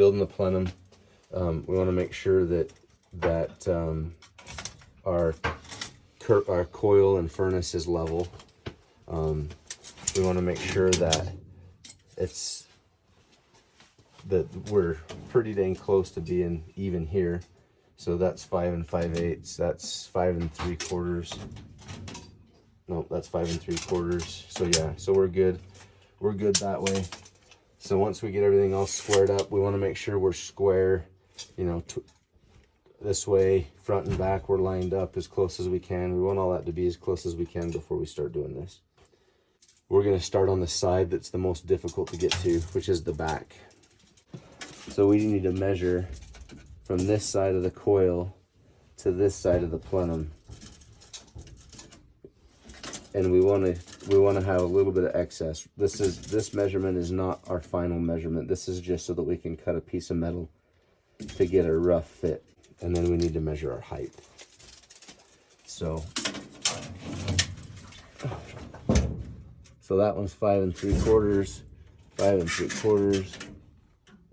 building the plenum, we want to make sure that our coil and furnace is level. We want to make sure that we're pretty dang close to being even here. So that's 5 5/8. That's 5 3/4. Nope, that's 5 3/4. So yeah, so we're good. We're good that way. So once we get everything all squared up, we want to make sure we're square, you know, this way, front and back, we're lined up as close as we can. We want all that to be as close as we can before we start doing this. We're going to start on the side that's the most difficult to get to, which is the back. So we need to measure from this side of the coil to this side of the plenum. And we want to have a little bit of excess. This measurement is not our final measurement. This is just so that we can cut a piece of metal to get a rough fit. And then we need to measure our height. So that one's 5 3/4, 5 3/4,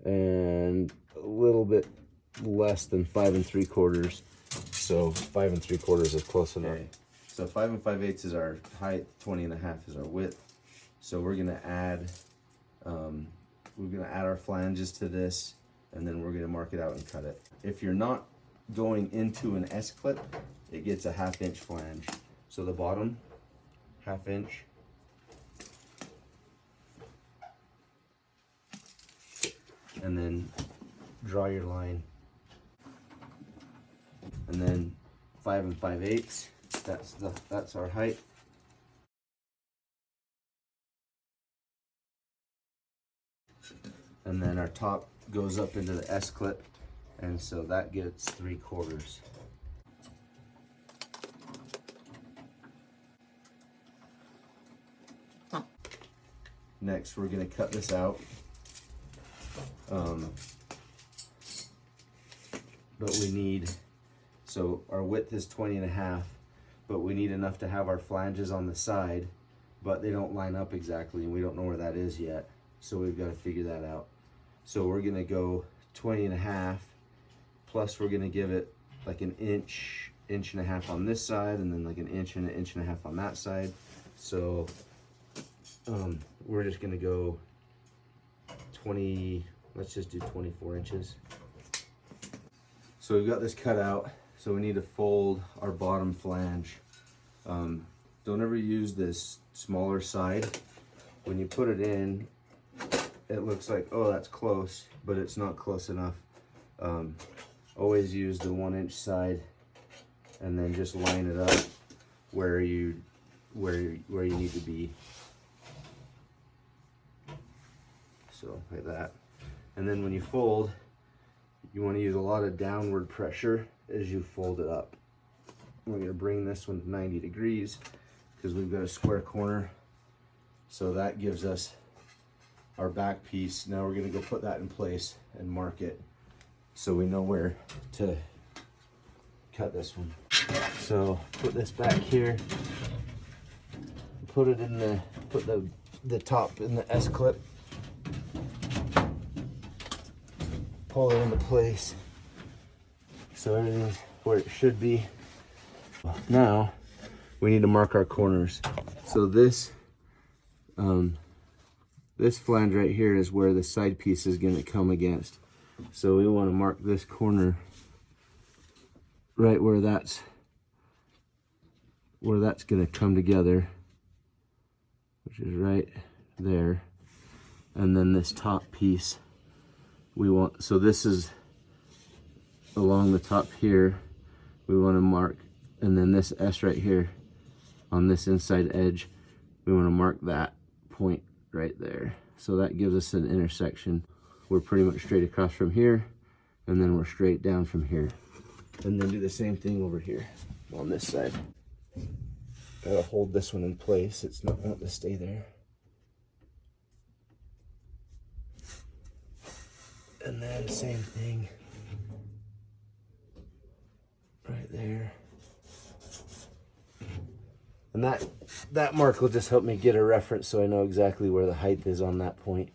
and a little bit less than 5 3/4. So 5 3/4 is close enough. Okay. So 5 5/8 is our height, 20 1/2 is our width. So we're gonna add our flanges to this, and then we're gonna mark it out and cut it. If you're not going into an S-clip, it gets a 1/2 inch flange. So the bottom, 1/2 inch. And then draw your line. And then 5 5/8. That's our height. And then our top goes up into the S-clip, and so that gets 3/4. Next, we're going to cut this out. But we need, so our width is 20 1/2, but we need enough to have our flanges on the side, but they don't line up exactly, and we don't know where that is yet. So we've got to figure that out. So we're going to go 20 1/2, plus we're going to give it like an inch, 1.5 inches on this side, and then like an inch and 1.5 inches on that side. So we're just going to go 20, let's just do 24 inches. So we've got this cut out, so we need to fold our bottom flange. Don't ever use this smaller side. When you put it in, it looks like, oh, that's close, but it's not close enough. Always use the 1 inch side, and then just line it up where you need to be. So like that. And then when you fold, you want to use a lot of downward pressure as you fold it up. We're going to bring this one 90 degrees because we've got a square corner. So that gives us our back piece. Now we're going to go put that in place and mark it so we know where to cut this one. So put this back here, put it in the top in the S-clip. Pull it into place so everything's where it should be. Now we need to mark our corners. So this flange right here is where the side piece is going to come against. So we want to mark this corner right where that's going to come together, which is right there. And then this top piece we want, so this is along the top here, we want to mark, and then this S right here on this inside edge, we want to mark that point right there. So that gives us an intersection. We're pretty much straight across from here, and then we're straight down from here. And then do the same thing over here on this side. Gotta hold this one in place, it's not wanting to stay there. And then same thing right there. And that mark will just help me get a reference so I know exactly where the height is on that point.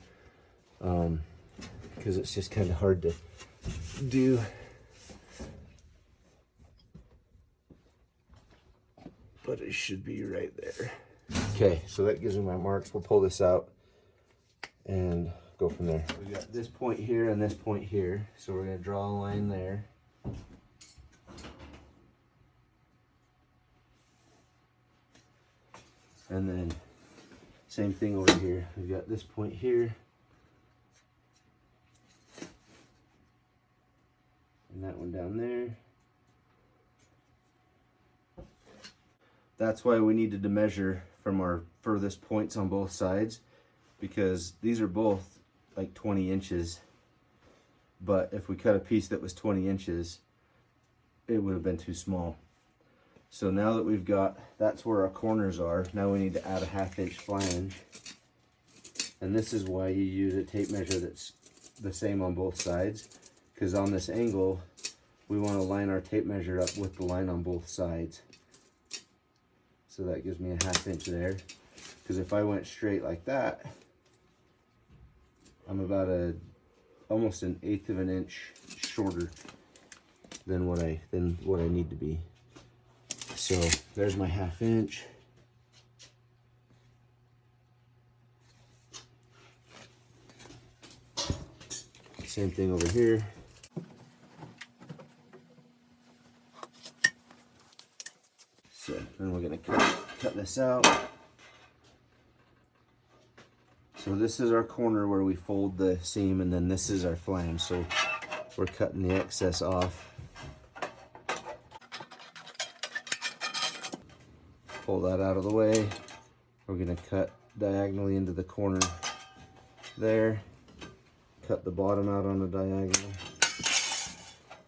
because it's just kind of hard to do. But it should be right there. Okay, so that gives me my marks. We'll pull this out and go from there. We got this point here and this point here, so we're going to draw a line there. And then same thing over here. We've got this point here and that one down there. That's why we needed to measure from our furthest points on both sides, because these are both like 20 inches. But if we cut a piece that was 20 inches, it would have been too small. So now that we've got, that's where our corners are, now we need to add a 1/2 inch flange. And this is why you use a tape measure that's the same on both sides, because on this angle, we want to line our tape measure up with the line on both sides. So that gives me a 1/2 inch there. Because if I went straight like that, I'm about almost 1/8 of an inch shorter than what I need to be. So there's my 1/2 inch. Same thing over here. So then we're gonna cut this out. So this is our corner where we fold the seam, and then this is our flange. So we're cutting the excess off. Pull that out of the way. We're gonna cut diagonally into the corner there. Cut the bottom out on the diagonal.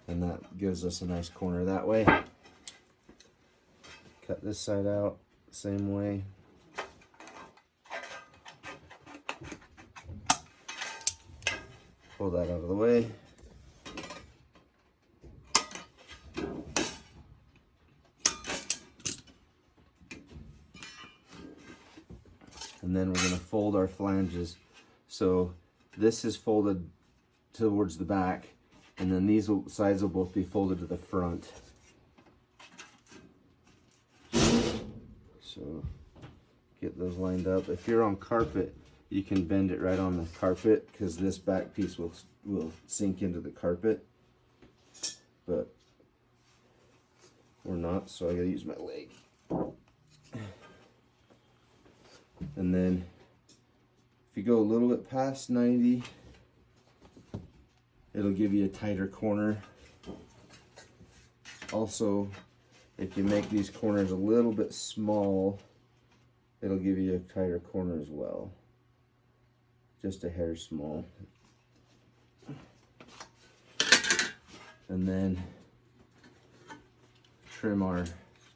And that gives us a nice corner that way. Cut this side out, same way. Pull that out of the way. And then we're going to fold our flanges. So this is folded towards the back, and then these sides will both be folded to the front. So get those lined up. If you're on carpet, you can bend it right on the carpet, because this back piece will sink into the carpet. But we're not, so I gotta use my leg. And then if you go a little bit past 90, it'll give you a tighter corner. Also, if you make these corners a little bit small, it'll give you a tighter corner as well. Just a hair small. And then trim our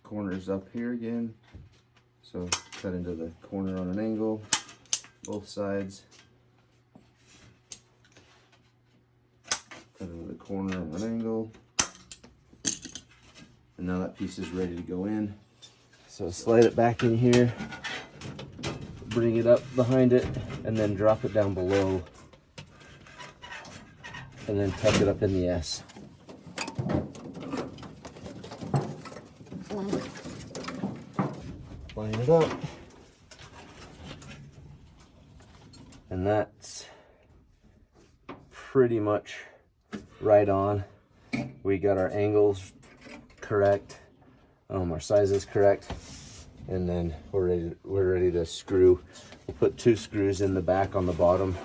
corners up here again. So cut into the corner on an angle, both sides. Cut into the corner on an angle. And now that piece is ready to go in. So slide it back in here, bring it up behind it, and then drop it down below. And then tuck it up in the S. Line it up. And that's pretty much right on. We got our angles correct, our sizes correct, and then we're ready to screw. We'll put 2 screws in the back on the bottom,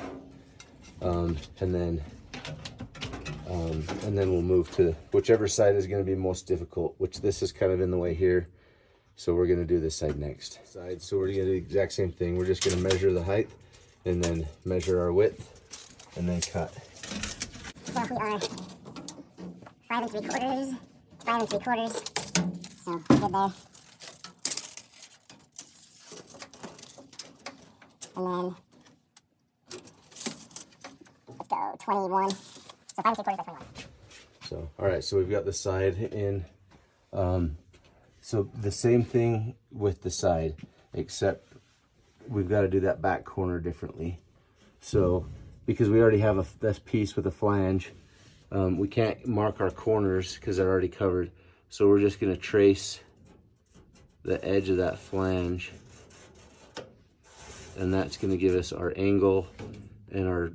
and then we'll move to whichever side is going to be most difficult, which this is kind of in the way here, so we're going to do this side next. So we're going to do the exact same thing. We're just going to measure the height and then measure our width and then cut. So we are 5 3/4. 5 3/4, so good there. And then let's go 21. So 5 3/4 by 21. So all right, so we've got the side in. So the same thing with the side, except we've got to do that back corner differently. So because we already have this piece with a flange, we can't mark our corners because they're already covered. So we're just gonna trace the edge of that flange, and that's gonna give us our angle and our,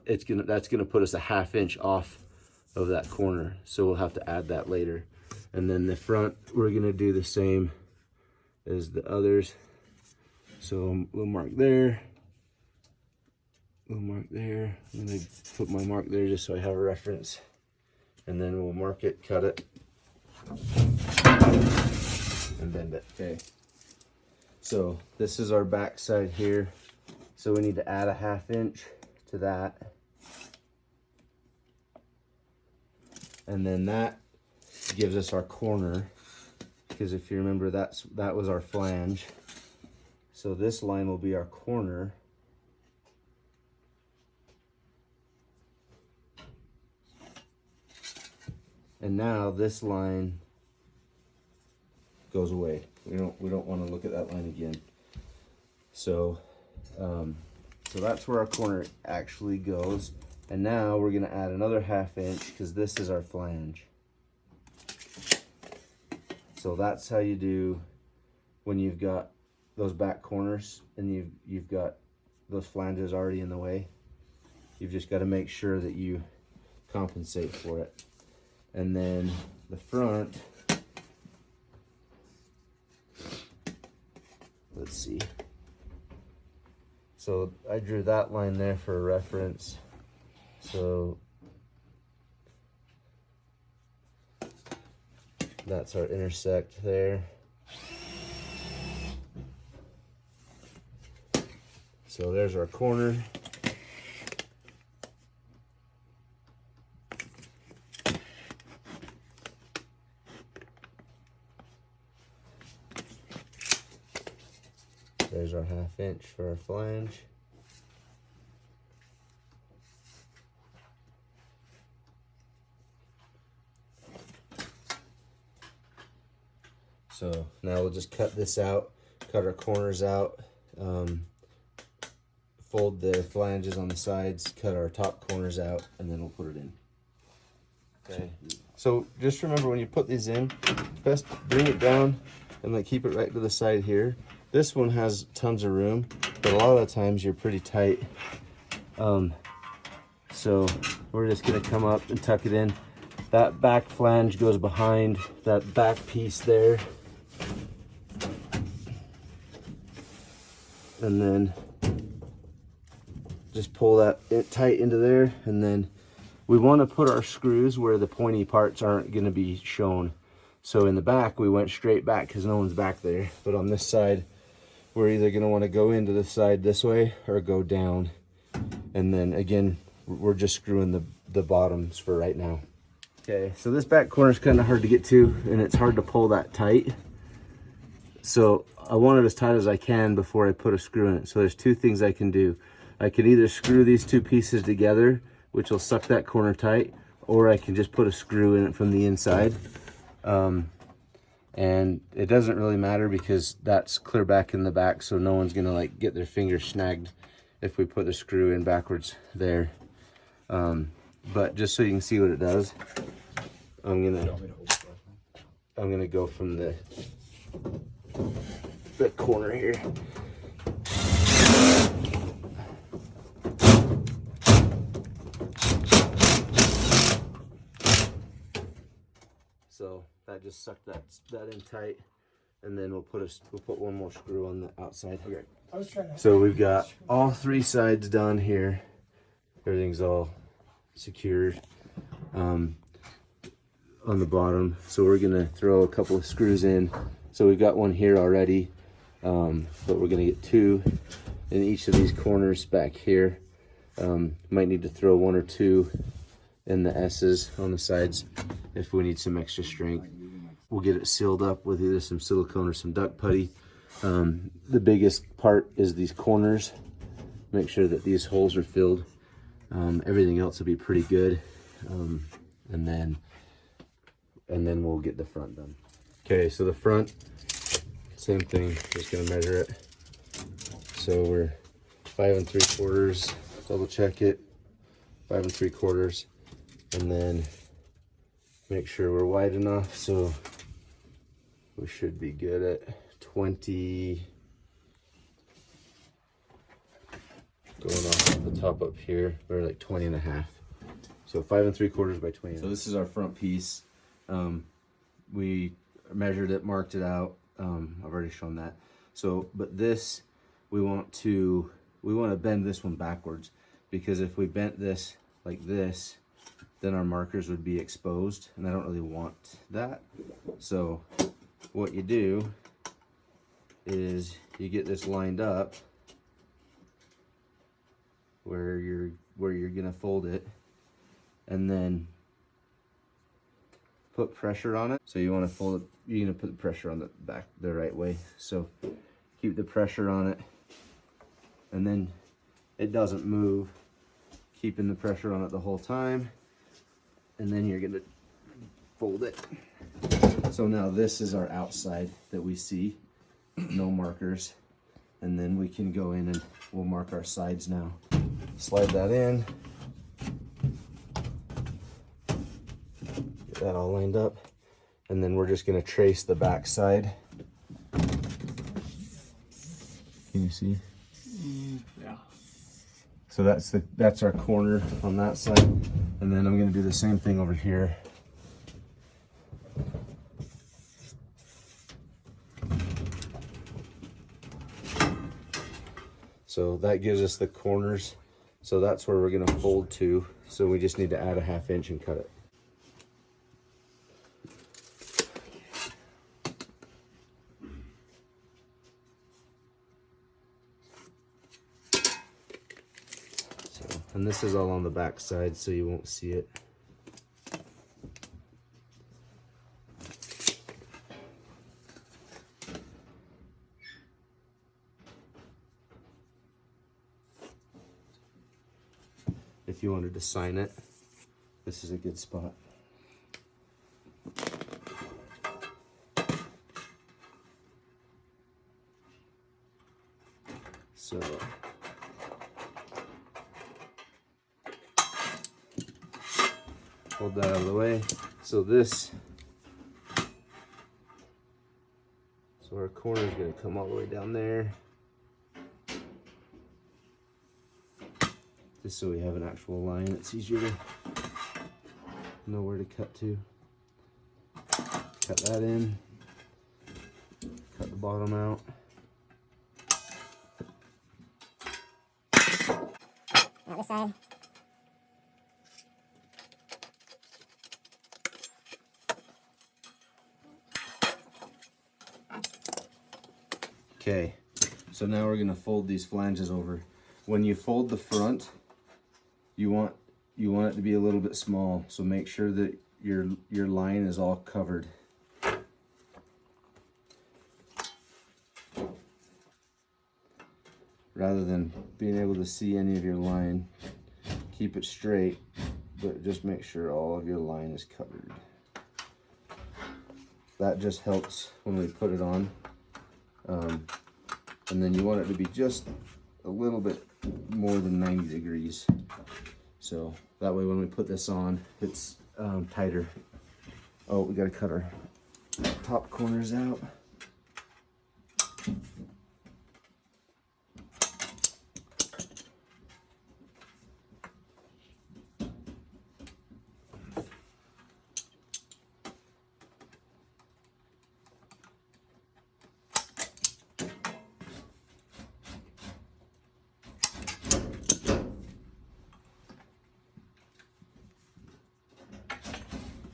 that's gonna put us a 1/2 inch off of that corner. So we'll have to add that later. And then the front, we're gonna do the same as the others. So we'll mark there. We'll mark there. I'm gonna put my mark there just so I have a reference. And then we'll mark it, cut it, and bend it. Okay. So this is our back side here. So we need to add a 1/2 inch to that. And then that gives us our corner, because if you remember, that was our flange. So this line will be our corner. And now this line goes away. We don't want to look at that line again. So so that's where our corner actually goes. And now we're gonna add another 1/2 inch because this is our flange. So that's how you do when you've got those back corners and you've got those flanges already in the way. You've just got to make sure that you compensate for it. And then the front, let's see. So I drew that line there for a reference. So that's our intersect there. So there's our corner. There's our 1/2 inch for our flange. So now we'll just cut this out, cut our corners out, fold the flanges on the sides, cut our top corners out, and then we'll put it in. Okay. So just remember, when you put these in, best bring it down and like keep it right to the side here. This one has tons of room, but a lot of the times you're pretty tight. So we're just gonna come up and tuck it in. That back flange goes behind that back piece there. And then just pull that tight into there. And then we want to put our screws where the pointy parts aren't going to be shown. So in the back, we went straight back because no one's back there. But on this side, we're either going to want to go into the side this way or go down. And then again, we're just screwing the bottoms for right now. Okay, so this back corner is kind of hard to get to, and it's hard to pull that tight. So I want it as tight as I can before I put a screw in it. So there's two things I can do. I can either screw these two pieces together, which will suck that corner tight, or I can just put a screw in it from the inside. And it doesn't really matter because that's clear back in the back, so no one's gonna like get their finger snagged if we put the screw in backwards there. But just so you can see what it does, I'm gonna go from the corner here. So that just sucked that in tight, and then we'll put one more screw on the outside. Okay. So we've got all three sides done here. Everything's all secured on the bottom. So we're gonna throw a couple of screws in. So we've got one here already, but we're gonna get two in each of these corners back here. Might need to throw one or two in the S's on the sides if we need some extra strength. We'll get it sealed up with either some silicone or some duck putty. The biggest part is these corners. Make sure that these holes are filled. Everything else will be pretty good. And then we'll get the front done. Okay, so the front, same thing, just gonna measure it. So we're 5 3/4, double check it, 5 3/4, and then make sure we're wide enough, so we should be good at 20, going off the top up here, we're like 20.5. So 5 3/4 by 20. So this is our front piece. We measured it, marked it out. I've already shown that. So, but this, we want to bend this one backwards, because if we bent this like this, then our markers would be exposed, and I don't really want that. So what you do is you get this lined up where you're gonna fold it, and then put pressure on it. So you want to fold it, you're gonna put the pressure on the back the right way. So keep the pressure on it, and then it doesn't move, keeping the pressure on it the whole time, and then you're gonna fold it. So now this is our outside that we see, no markers, and then we can go in and we'll mark our sides now. Slide that in, get that all lined up, and then we're just gonna trace the back side. Can you see? Yeah. So that's our corner on that side, and then I'm gonna do the same thing over here. So that gives us the corners. So that's where we're gonna fold to. So we just need to add a 1/2 inch and cut it. So, and this is all on the back side, so you won't see it. If you wanted to sign it, this is a good spot. So hold that out of the way. So our corner is going to come all the way down there, just so we have an actual line. It's easier to know where to cut to. Cut that in, cut the bottom out. Now this side. Okay, so now we're gonna fold these flanges over. When you fold the front, you want it to be a little bit small, so make sure that your line is all covered. Rather than being able to see any of your line, keep it straight, but just make sure all of your line is covered. That just helps when we put it on. And then you want it to be just a little bit more than 90 degrees. So that way when we put this on, it's tighter. Oh, we gotta cut our top corners out.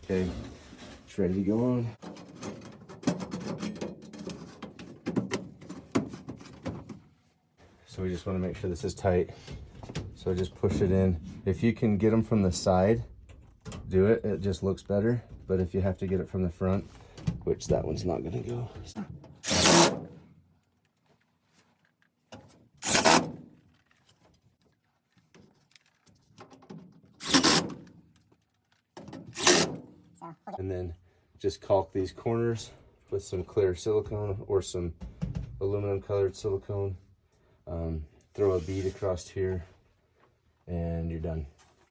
Okay, it's ready to go on. So we just want to make sure this is tight. So just push it in. If you can get them from the side, do it. It just looks better. But if you have to get it from the front, which that one's not going to go. And then just caulk these corners with some clear silicone or some aluminum colored silicone. throw a bead across here, and you're done.